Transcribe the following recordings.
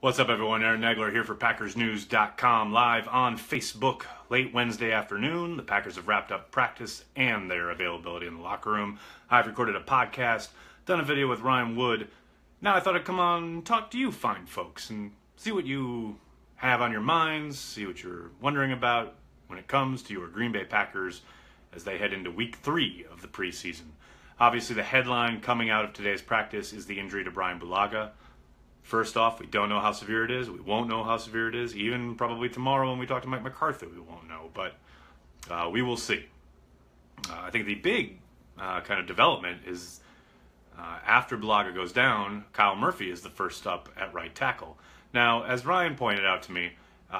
What's up, everyone? Aaron Nagler here for PackersNews.com, live on Facebook late Wednesday afternoon. The Packers have wrapped up practice and their availability in the locker room. I've recorded a podcast, done a video with Ryan Wood. Now I thought I'd come on and talk to you fine folks and see what you have on your minds, see what you're wondering about when it comes to your Green Bay Packers as they head into week 3 of the preseason. Obviously, the headline coming out of today's practice is the injury to Bryan Bulaga. First off, we don't know how severe it is. We won't know how severe it is. Even probably tomorrow when we talk to Mike McCarthy, we won't know. But we will see. I think the big kind of development is after Bulaga goes down, Kyle Murphy is the first up at right tackle. Now, as Ryan pointed out to me,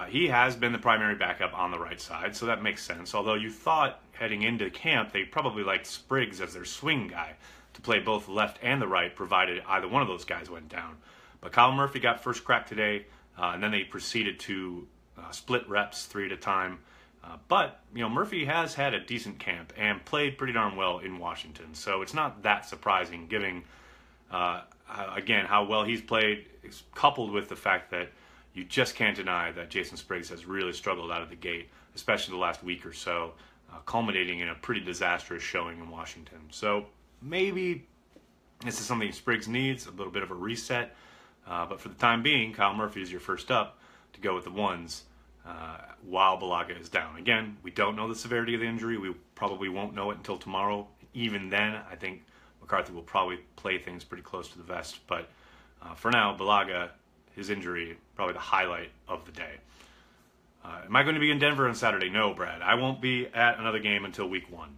he has been the primary backup on the right side, so that makes sense. Although you thought heading into camp they probably liked Spriggs as their swing guy to play both the left and the right, provided either one of those guys went down. But Kyle Murphy got first crack today, and then they proceeded to split reps 3 at a time. But Murphy has had a decent camp and played pretty darn well in Washington, so it's not that surprising, given again how well he's played, coupled with the fact that you just can't deny that Jason Spriggs has really struggled out of the gate, especially the last week or so, culminating in a pretty disastrous showing in Washington. So maybe this is something Spriggs needs, a little bit of a reset. But for the time being, Kyle Murphy is your first up to go with the ones while Bulaga is down. Again, we don't know the severity of the injury. We probably won't know it until tomorrow. Even then, I think McCarthy will probably play things pretty close to the vest. But for now, Bulaga, his injury, probably the highlight of the day. Am I going to be in Denver on Saturday? No, Brad. I won't be at another game until week 1.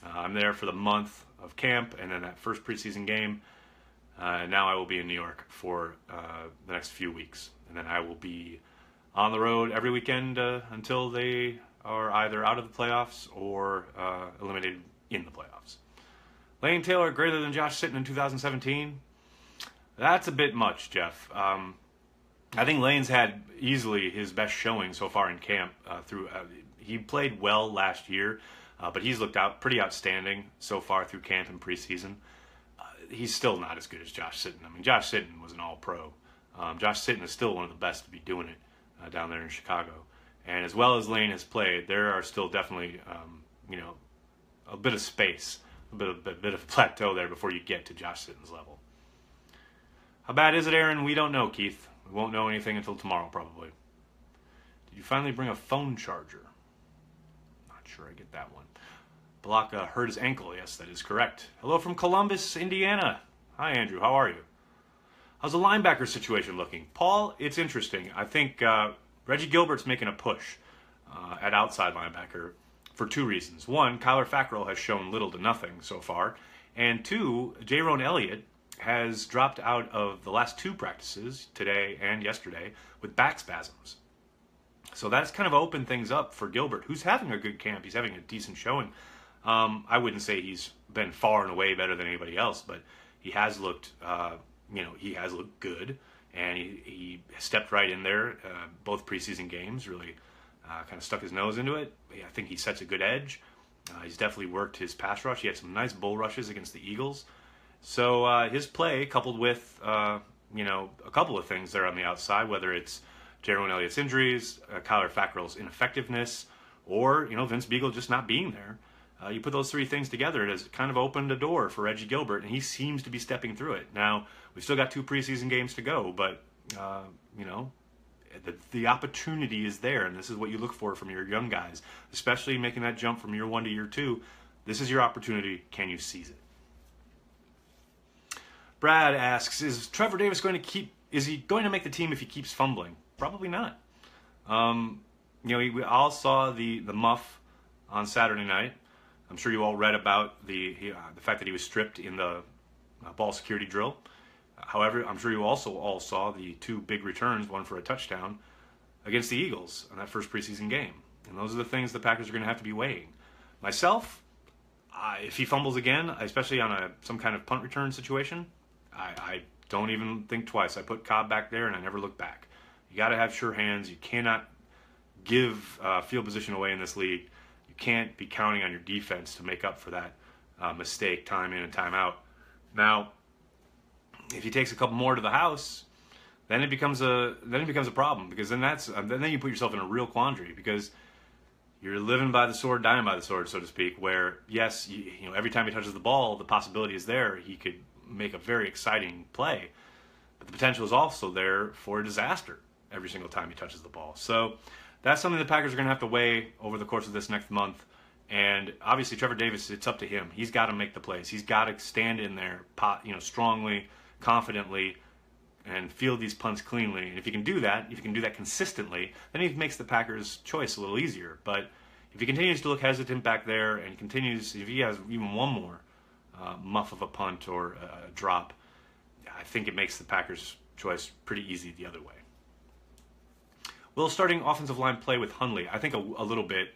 I'm there for the month of camp and then that first preseason game. Now I will be in New York for the next few weeks. And then I will be on the road every weekend until they are either out of the playoffs or eliminated in the playoffs. Lane Taylor greater than Josh Sitton in 2017? That's a bit much, Jeff. I think Lane's had easily his best showing so far in camp. He played well last year, but he's looked pretty outstanding so far through camp and preseason. He's still not as good as Josh Sitton. I mean, Josh Sitton was an all-pro. Josh Sitton is still one of the best to be doing it down there in Chicago. And as well as Lane has played, there are still definitely, a bit of space, a bit of a plateau there before you get to Josh Sitton's level. How bad is it, Aaron? We don't know, Keith. We won't know anything until tomorrow, probably. Did you finally bring a phone charger? Not sure I get that one. Bulaga hurt his ankle. Yes, that is correct. Hello from Columbus, Indiana. Hi, Andrew. How are you? How's the linebacker situation looking? Paul, it's interesting. I think Reggie Gilbert's making a push at outside linebacker for 2 reasons. One, Kyler Fackrell has shown little to nothing so far. And 2, Jaron Elliott has dropped out of the last 2 practices, today and yesterday, with back spasms. So that's kind of opened things up for Gilbert, who's having a good camp. He's having a decent showing. I wouldn't say he's been far and away better than anybody else, but he has looked, he has looked good, and he stepped right in there. Both preseason games really kind of stuck his nose into it. I think he sets a good edge. He's definitely worked his pass rush. He had some nice bull rushes against the Eagles. So his play, coupled with a couple of things there on the outside, whether it's Jaron Elliott's injuries, Kyler Fackrell's ineffectiveness, or Vince Biegel just not being there. You put those 3 things together, it has kind of opened a door for Reggie Gilbert, and he seems to be stepping through it. Now, we've still got 2 preseason games to go, but, the opportunity is there, and this is what you look for from your young guys, especially making that jump from year 1 to year 2. This is your opportunity. Can you seize it? Brad asks, is Trevor Davis is he going to make the team if he keeps fumbling? Probably not. We all saw the muff on Saturday night. I'm sure you all read about the fact that he was stripped in the ball security drill. However, I'm sure you also all saw the 2 big returns, one for a touchdown, against the Eagles in that first preseason game. And those are the things the Packers are going to have to be weighing. Myself, if he fumbles again, especially on some kind of punt return situation, I don't even think twice. I put Cobb back there and I never look back. You got to have sure hands. You cannot give field position away in this league. You can't be counting on your defense to make up for that mistake time in and time out. Now, if he takes a couple more to the house, then it becomes a problem, because then you put yourself in a real quandary, because you're living by the sword, dying by the sword, so to speak, where, yes, every time he touches the ball, the possibility is there. He could make a very exciting play, but the potential is also there for a disaster every single time he touches the ball. So that's something the Packers are going to have to weigh over the course of this next month. And obviously, Trevor Davis, it's up to him. He's got to make the plays. He's got to stand in there, strongly, confidently, and field these punts cleanly. And if he can do that, if he can do that consistently, then he makes the Packers' choice a little easier. But if he continues to look hesitant back there, and if he has even one more muff of a punt or a drop, I think it makes the Packers' choice pretty easy the other way. Will starting offensive line play with Hundley? I think a little bit.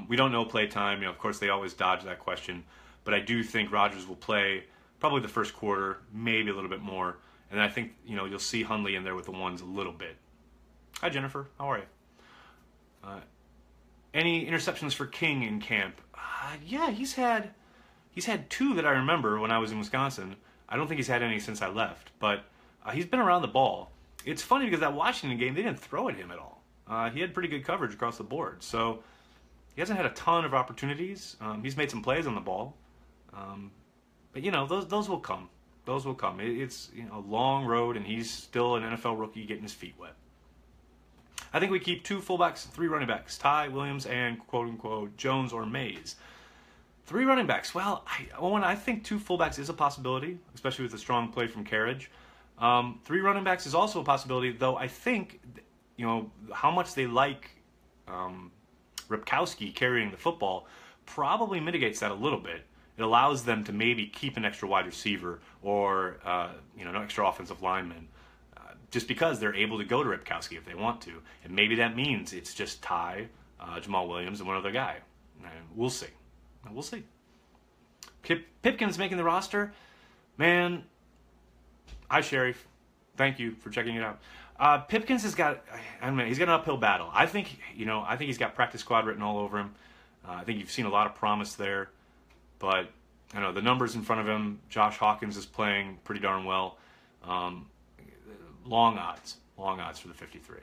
We don't know play time. Of course, they always dodge that question. But I do think Rodgers will play probably the first quarter, maybe a little bit more. And I think, you'll see Hundley in there with the ones a little bit. Hi, Jennifer. How are you? Any interceptions for King in camp? Yeah, he's had 2 that I remember when I was in Wisconsin. I don't think he's had any since I left. But he's been around the ball. It's funny because that Washington game, they didn't throw at him at all. He had pretty good coverage across the board. So he hasn't had a ton of opportunities. He's made some plays on the ball. But, those will come. Those will come. It's a long road, and he's still an NFL rookie getting his feet wet. I think we keep 2 fullbacks and 3 running backs, Ty, Williams, and quote-unquote Jones or Mays. 3 running backs. Well, I think 2 fullbacks is a possibility, especially with a strong play from Carriage. 3 running backs is also a possibility, though I think, how much they like Ripkowski carrying the football probably mitigates that a little bit. It allows them to maybe keep an extra wide receiver or an extra offensive lineman, just because they're able to go to Ripkowski if they want to. And maybe that means it's just Ty, Jamal Williams, and one other guy. And we'll see. We'll see. Pipkins making the roster. Man, hi, Sheriff. Thank you for checking it out. Pipkins he's got an uphill battle. I think he's got practice squad written all over him. I think you've seen a lot of promise there. But, the numbers in front of him, Josh Hawkins is playing pretty darn well. Long odds for the 53.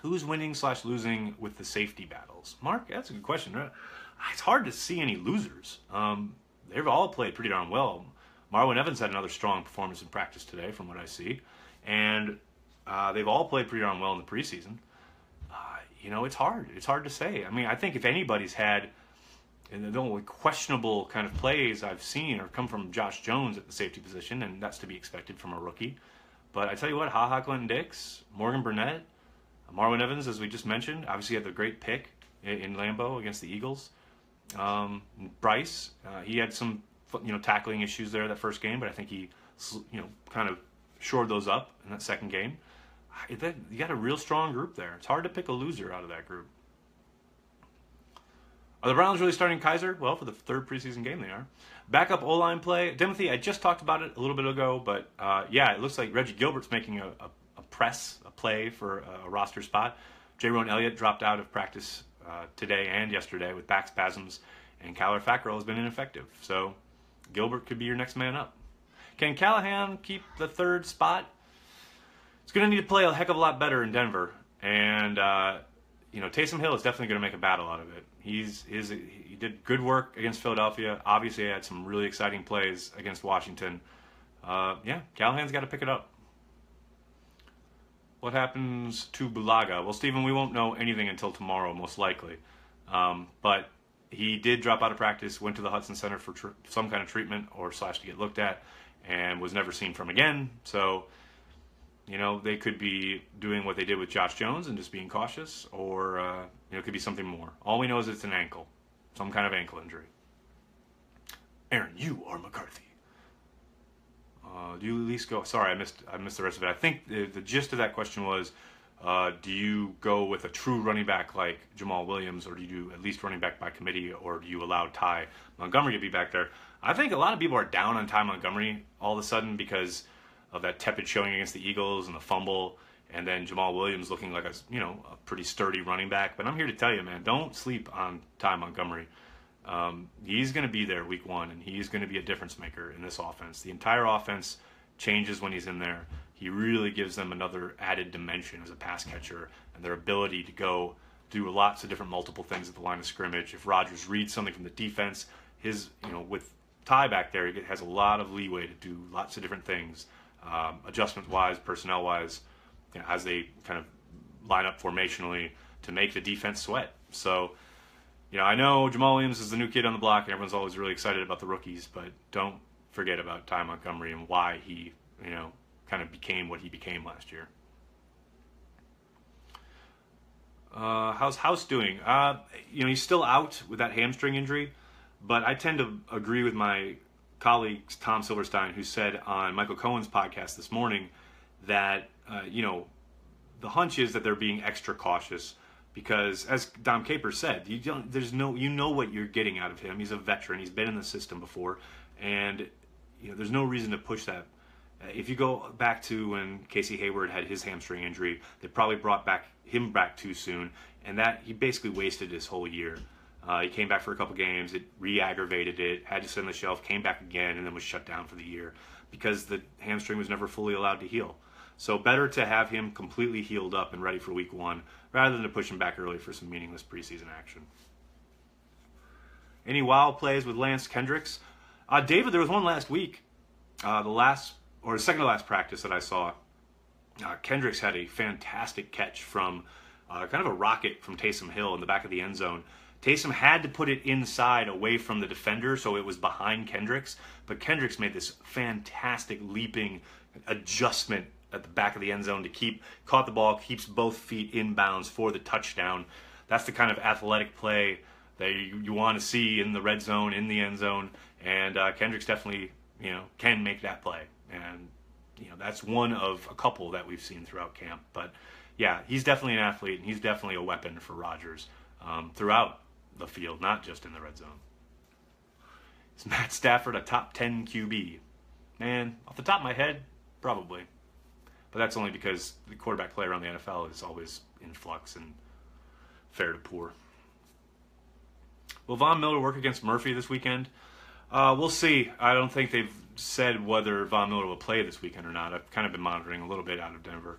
Who's winning/losing with the safety battles? Mark, that's a good question. It's hard to see any losers. They've all played pretty darn well. Marlon Evans had another strong performance in practice today, from what I see. And they've all played pretty darn well in the preseason. It's hard. It's hard to say. I think if anybody's had... And the only questionable kind of plays I've seen are come from Josh Jones at the safety position, and that's to be expected from a rookie. But I tell you what, Clinton-Dix, Morgan Burnett, Marlon Evans, as we just mentioned, obviously had the great pick in Lambeau against the Eagles. Bryce, he had some tackling issues there that first game, but I think he kind of shored those up in that second game. You got a real strong group there. It's hard to pick a loser out of that group. Are the Browns really starting Kaiser? Well, for the 3rd preseason game, they are. Backup O-line play. Timothy, I just talked about it a little bit ago, but it looks like Reggie Gilbert's making a play for a roster spot. Jaron Elliott dropped out of practice today and yesterday with back spasms, and Kyler Fackrell has been ineffective. So Gilbert could be your next man up. Can Callahan keep the 3rd spot? He's going to need to play a heck of a lot better in Denver, and Taysom Hill is definitely going to make a battle out of it. He did good work against Philadelphia. Obviously, he had some really exciting plays against Washington. Callahan's got to pick it up. What happens to Bulaga? Well, Stephen, we won't know anything until tomorrow, most likely. But he did drop out of practice, went to the Hudson Center for some kind of treatment or / to get looked at, and was never seen from again. So, they could be doing what they did with Josh Jones and just being cautious, or it could be something more. All we know is it's an ankle, some kind of ankle injury. Aaron, you are McCarthy. Do you at least go? Sorry, I missed the rest of it. I think the gist of that question was, do you go with a true running back like Jamal Williams, or do you do at least running back by committee, or do you allow Ty Montgomery to be back there? I think a lot of people are down on Ty Montgomery all of a sudden because of that tepid showing against the Eagles and the fumble, and then Jamal Williams looking like a pretty sturdy running back. But I'm here to tell you, man, don't sleep on Ty Montgomery. He's going to be there week 1, and he's going to be a difference maker in this offense. The entire offense changes when he's in there. he really gives them another added dimension as a pass catcher, and their ability to go do lots of different multiple things at the line of scrimmage. If Rodgers reads something from the defense, with Ty back there, he has a lot of leeway to do lots of different things, adjustment-wise, personnel-wise, as they kind of line up formationally to make the defense sweat. So, I know Jamal Williams is the new kid on the block, and everyone's always really excited about the rookies, but don't forget about Ty Montgomery and why he, kind of became what he became last year. How's House doing? He's still out with that hamstring injury, but I tend to agree with my colleague Tom Silverstein, who said on Michael Cohen's podcast this morning that, the hunch is that they're being extra cautious because, as Dom Capers said, you know what you're getting out of him. He's a veteran. He's been in the system before, and there's no reason to push that. If you go back to when Casey Hayward had his hamstring injury, they probably brought him back too soon, and that he basically wasted his whole year. He came back for a couple games, it re-aggravated it, had to sit on the shelf, came back again, and then was shut down for the year because the hamstring was never fully allowed to heal. So better to have him completely healed up and ready for week 1 rather than to push him back early for some meaningless preseason action. Any wild plays with Lance Kendricks? David, there was one last week. The second to last practice that I saw. Kendricks had a fantastic catch from kind of a rocket from Taysom Hill in the back of the end zone. Taysom had to put it inside away from the defender, so it was behind Kendricks. But Kendricks made this fantastic leaping adjustment at the back of the end zone to caught the ball, keeps both feet inbounds for the touchdown. That's the kind of athletic play that you want to see in the red zone, in the end zone. And Kendricks definitely, can make that play. And, that's one of a couple that we've seen throughout camp. But, yeah, he's definitely an athlete, and he's definitely a weapon for Rodgers throughout the field, not just in the red zone. Is Matt Stafford a top 10 QB? Man, off the top of my head, probably. But that's only because the quarterback play around the NFL is always in flux and fair to poor. Will Von Miller work against Murphy this weekend? We'll see. I don't think they've said whether Von Miller will play this weekend or not. I've kind of been monitoring a little bit out of Denver.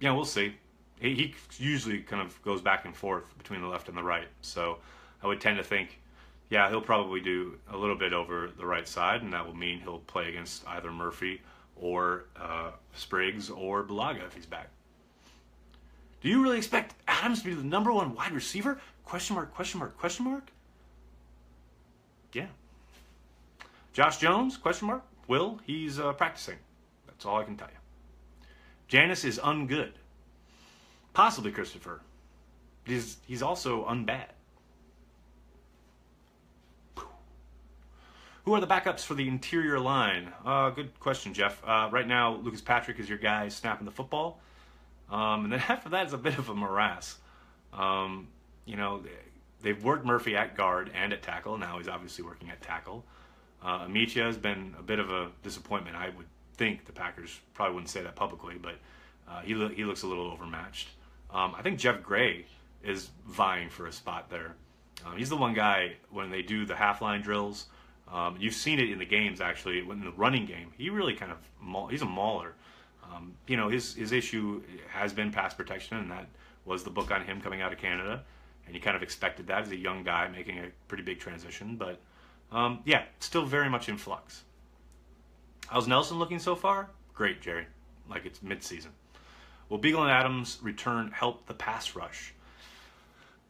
We'll see. He usually kind of goes back and forth between the left and the right. So I would tend to think, he'll probably do a little bit over the right side, and that will mean he'll play against either Murphy or Spriggs or Bulaga if he's back. Do you really expect Adams to be the number 1 wide receiver? Question mark, question mark, question mark? Yeah. Josh Jones? Question mark. He's practicing. That's all I can tell you. Janice is ungood. Possibly Christopher. He's also unbad. Who are the backups for the interior line? Good question, Jeff. Right now, Lucas Patrick is your guy snapping the football. And then after that, it's a bit of a morass. They've worked Murphy at guard and at tackle. Now he's obviously working at tackle. Amicia has been a bit of a disappointment. I would think the Packers probably wouldn't say that publicly, but he looks a little overmatched. I think Jeff Gray is vying for a spot there. He's the one guy, when they do the half-line drills, you've seen it in the games, actually. In the running game, he really kind of he's a mauler. His issue has been pass protection, and that was the book on him coming out of Canada. And you kind of expected that as a young guy making a pretty big transition. But, still very much in flux. How's Nelson looking so far? Great, Jerry. Like it's mid-season. Will Beagle and Adams' return help the pass rush?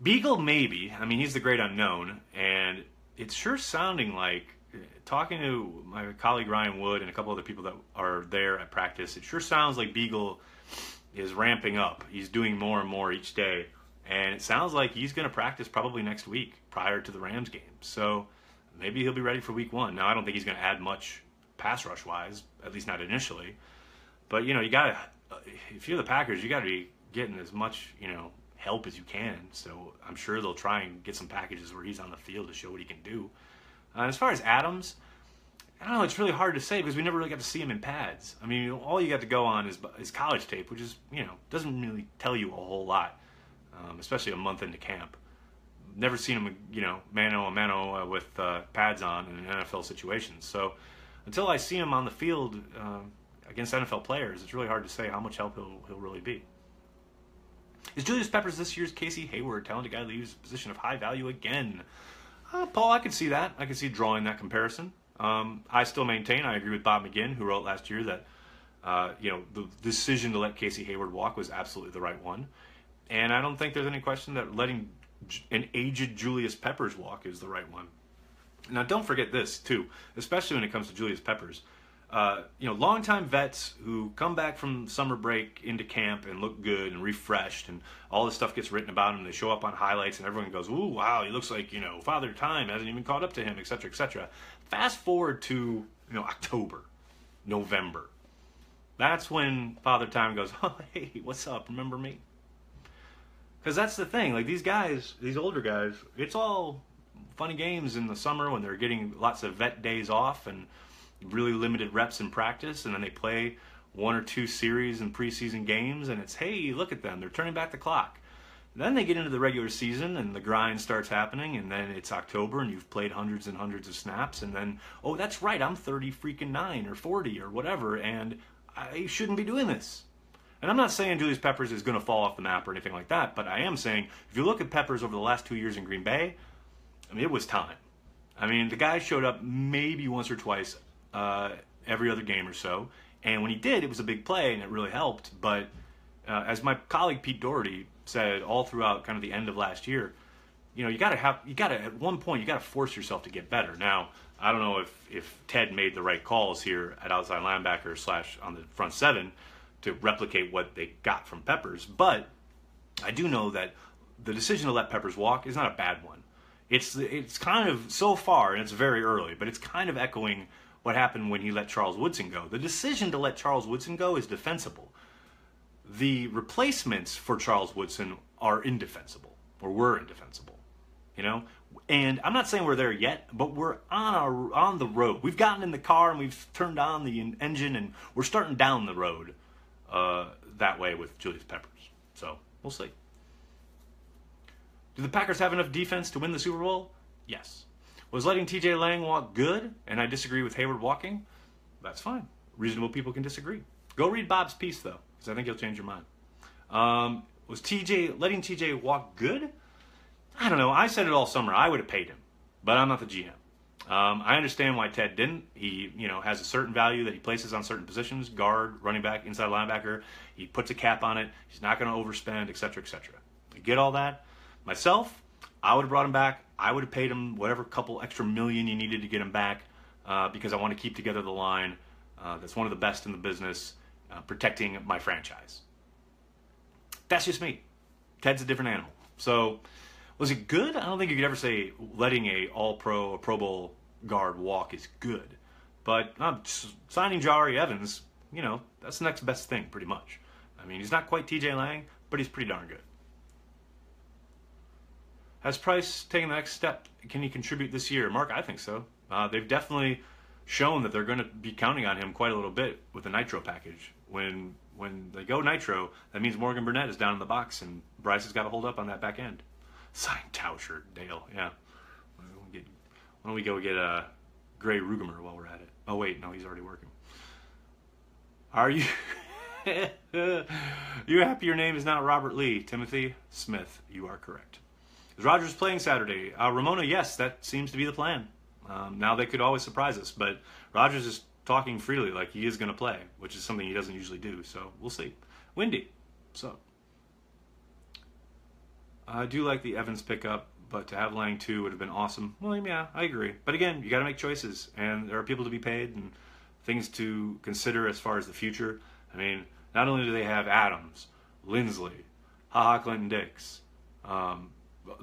Beagle, maybe. I mean, he's the great unknown. And it's sure sounding like, talking to my colleague Ryan Wood and a couple other people that are there at practice, it sure sounds like Beagle is ramping up. He's doing more and more each day. And it sounds like he's going to practice probably next week prior to the Rams game. So maybe he'll be ready for week 1. Now, I don't think he's going to add much pass rush-wise, at least not initially. But, you got to, if you're the Packers, you got to be getting as much, help as you can. So I'm sure they'll try and get some packages where he's on the field to show what he can do. As far as Adams, I don't know, it's really hard to say because we never really got to see him in pads. I mean, all you got to go on is college tape, which is, doesn't really tell you a whole lot. Especially a month into camp. Never seen him, mano-a-mano with pads on in an NFL situation. So until I see him on the field, against NFL players, it's really hard to say how much help he'll really be. Is Julius Peppers this year's Casey Hayward, talented guy leaves a position of high value again? Paul, I could see that. I could see drawing that comparison. I still maintain, I agree with Bob McGinn, who wrote last year that the decision to let Casey Hayward walk was absolutely the right one. And I don't think there's any question that letting an aged Julius Peppers walk is the right one. Now, don't forget this, too, especially when it comes to Julius Peppers. Longtime vets who come back from summer break into camp and look good and refreshed, and all this stuff gets written about him. They show up on highlights, and everyone goes, "Ooh, wow, he looks like Father Time hasn't even caught up to him," etc., etc. Fast forward to October, November. That's when Father Time goes, "Oh, hey, what's up? Remember me?" Because that's the thing. Like, these guys, these older guys, it's all funny games in the summer when they're getting lots of vet days off and really limited reps in practice, and then they play 1 or 2 series in preseason games, and it's, hey, look at them, they're turning back the clock. Then they get into the regular season, and the grind starts happening, and then it's October, and you've played hundreds and hundreds of snaps, and then, oh, that's right, I'm 39 or 40 or whatever, and I shouldn't be doing this. And I'm not saying Julius Peppers is going to fall off the map or anything like that, but I am saying, if you look at Peppers over the last 2 years in Green Bay, I mean, it was time. I mean, the guy showed up maybe once or twice every other game or so, and when he did, it was a big play and it really helped. But as my colleague Pete Doherty said all throughout kind of the end of last year, you gotta at one point you gotta force yourself to get better. Now, I don't know if Ted made the right calls here at outside linebacker / on the front seven to replicate what they got from Peppers, but I do know that the decision to let Peppers walk is not a bad one. It's kind of, so far, and it's very early, but it's kind of echoing what happened when he let Charles Woodson go. The decision to let Charles Woodson go is defensible. The replacements for Charles Woodson are indefensible, or were indefensible, And I'm not saying we're there yet, but we're on the road. We've gotten in the car and we've turned on the engine, and we're starting down the road that way with Julius Peppers. So we'll see. Do the Packers have enough defense to win the Super Bowl? Yes. Was letting TJ Lang walk good, and I disagree with Hayward walking? That's fine. Reasonable people can disagree. Go read Bob's piece, though, because I think you'll change your mind. Was letting TJ walk good? I don't know. I said it all summer. I would have paid him, but I'm not the GM. I understand why Ted didn't. He, has a certain value that he places on certain positions: guard, running back, inside linebacker. He puts a cap on it. He's not going to overspend, etc., etc. I get all that. Myself, I would have brought him back. I would have paid him whatever couple extra million you needed to get him back, because I want to keep together the line. That's one of the best in the business, protecting my franchise. That's just me. Ted's a different animal. So, was it good? I don't think you could ever say letting a All-Pro or Pro Bowl guard walk is good. But signing Jari Evans, that's the next best thing, pretty much. I mean, he's not quite TJ Lang, but he's pretty darn good. Has Price taken the next step? Can he contribute this year? Mark, I think so. They've definitely shown that they're going to be counting on him quite a little bit with the Nitro package. When they go Nitro, that means Morgan Burnett is down in the box, and Bryce has got to hold up on that back end. Sign Tauscher, Dale, yeah. Why don't we go get Gray Rugemer while we're at it? Oh, wait, no, he's already working. Are you... You happy your name is not Robert Lee? Timothy Smith, you are correct. Is Rodgers playing Saturday? Ramona, yes, that seems to be the plan. Now, they could always surprise us, but Rodgers is talking freely like he is going to play, which is something he doesn't usually do, so we'll see. Windy, so. I do like the Evans pickup, but to have Lang too would have been awesome. Well, yeah, I agree. But again, you got to make choices, and there are people to be paid and things to consider as far as the future. I mean, not only do they have Adams, Lindsley, HaHa Clinton-Dix,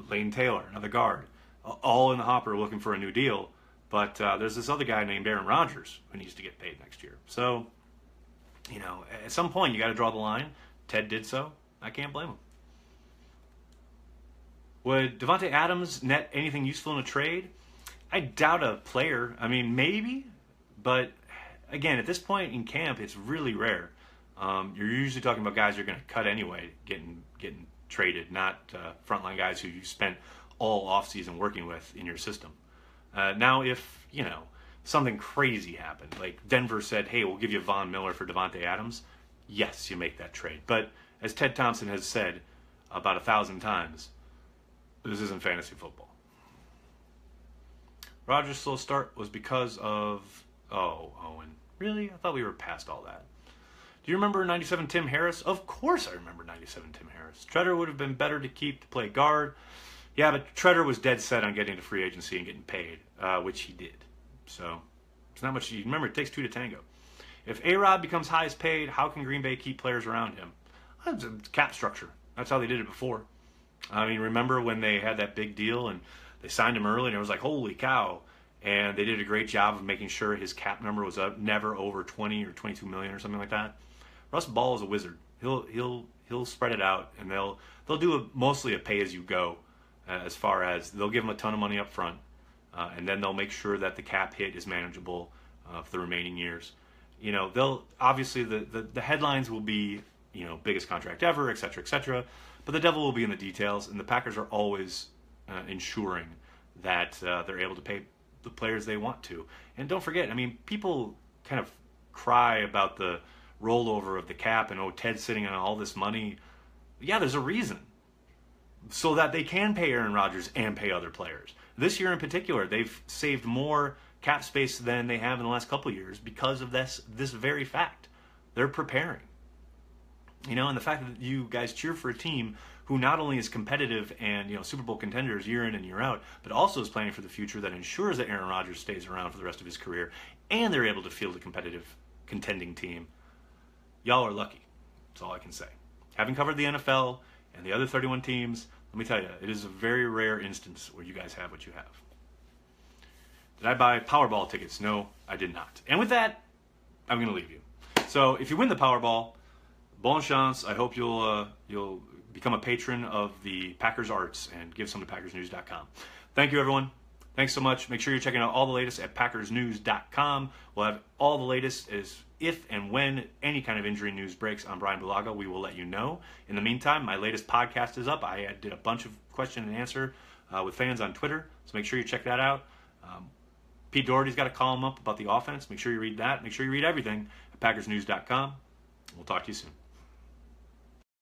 Lane Taylor, another guard, all in the hopper looking for a new deal. But there's this other guy named Aaron Rodgers who needs to get paid next year. So, at some point you got to draw the line. Ted did so. I can't blame him. Would Davante Adams net anything useful in a trade? I doubt a player. I mean, maybe. But, again, at this point in camp, it's really rare. You're usually talking about guys you're going to cut anyway, getting traded, not frontline guys who you spent all offseason working with in your system. Now, if, something crazy happened. Like Denver said, hey, we'll give you Von Miller for Davante Adams. Yes, you make that trade. But as Ted Thompson has said about 1,000 times, this isn't fantasy football. Rodgers' slow start was because of... Oh, Owen. Really? I thought we were past all that. Do you remember 97 Tim Harris? Of course I remember 97 Tim Harris. Treader would have been better to keep to play guard. Yeah, but Treader was dead set on getting to free agency and getting paid, which he did. So, it's not much. You remember, it takes two to tango. If A-Rod becomes highest paid, how can Green Bay keep players around him? It's a cap structure. That's how they did it before. I mean, remember when they had that big deal and they signed him early and it was like, holy cow. And they did a great job of making sure his cap number was up, never over 20 or 22 million or something like that. Russ Ball is a wizard. He'll spread it out, and they'll do mostly a pay-as-you-go, as far as they'll give him a ton of money up front, and then they'll make sure that the cap hit is manageable for the remaining years. You know, they'll obviously the headlines will be, you know, biggest contract ever, et cetera, but the devil will be in the details, and the Packers are always ensuring that they're able to pay the players they want to. And don't forget, I mean, people kind of cry about the rollover of the cap and, oh, Ted's sitting on all this money. Yeah, there's a reason. So that they can pay Aaron Rodgers and pay other players. This year in particular, they've saved more cap space than they have in the last couple of years because of this very fact. They're preparing. You know, and the fact that you guys cheer for a team who not only is competitive and, you know, Super Bowl contenders year in and year out, but also is planning for the future that ensures that Aaron Rodgers stays around for the rest of his career, and they're able to field a competitive, contending team. Y'all are lucky. That's all I can say. Having covered the NFL and the other 31 teams, let me tell you, it is a very rare instance where you guys have what you have. Did I buy Powerball tickets? No, I did not. And with that, I'm going to leave you. So if you win the Powerball, bon chance. I hope you'll become a patron of the Packers Arts and give some to PackersNews.com. Thank you, everyone. Thanks so much. Make sure you're checking out all the latest at PackersNews.com. We'll have all the latest as if and when any kind of injury news breaks on Bryan Bulaga, we will let you know. In the meantime, my latest podcast is up. I did a bunch of question and answer with fans on Twitter, so make sure you check that out. Pete Doherty's got a column up about the offense. Make sure you read that. Make sure you read everything at PackersNews.com. We'll talk to you soon.